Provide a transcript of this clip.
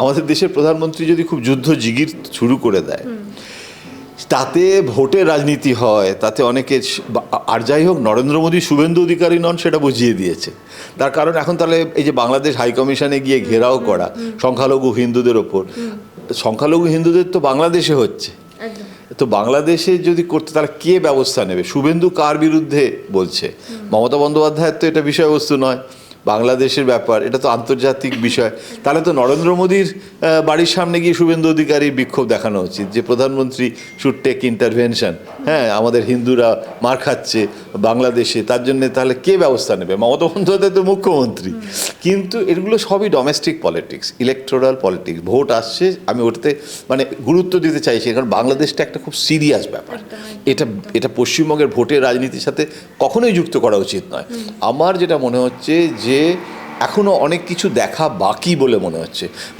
আমাদের দেশের প্রধানমন্ত্রী যদি খুব যুদ্ধ জিগির শুরু করে দেয়, তাতে ভোটের রাজনীতি হয়, তাতে অনেকে আর যাই হোক নরেন্দ্র মোদী শুভেন্দু অধিকারী নন সেটা বুঝিয়ে দিয়েছে। তার কারণ এখন তাহলে এই যে বাংলাদেশ হাইকমিশনে গিয়ে ঘেরাও করা সংখ্যালঘু হিন্দুদের ওপর, সংখ্যালঘু হিন্দুদের তো বাংলাদেশে হচ্ছে, তো বাংলাদেশে যদি করতে তাহলে কে ব্যবস্থা নেবে? শুভেন্দু কার বিরুদ্ধে বলছে? মমতা বন্দ্যোপাধ্যায়ের তো এটা বিষয়বস্তু নয়, বাংলাদেশের ব্যাপার, এটা তো আন্তর্জাতিক বিষয়। তাহলে তো নরেন্দ্র মোদীর বাড়ির সামনে গিয়ে শুভেন্দু অধিকারীর বিক্ষোভ দেখানো উচিত যে প্রধানমন্ত্রী শুড টেক ইন্টারভেনশন, হ্যাঁ আমাদের হিন্দুরা মার খাচ্ছে বাংলাদেশে, তার জন্য তাহলে কে ব্যবস্থা নেবে? মমতা বন্দ্যোপাধ্যায় তো মুখ্যমন্ত্রী। কিন্তু এগুলো সবই domestic politics, electoral politics. Vote আসছে, আমি ওটাতে মানে গুরুত্ব দিতে চাইছি, কারণ বাংলাদেশটা একটা খুব সিরিয়াস ব্যাপার। এটা পশ্চিমবঙ্গের ভোটের রাজনীতির সাথে কখনোই যুক্ত করা উচিত নয়। আমার যেটা মনে হচ্ছে যে এখনও অনেক কিছু দেখা বাকি বলে মনে হচ্ছে।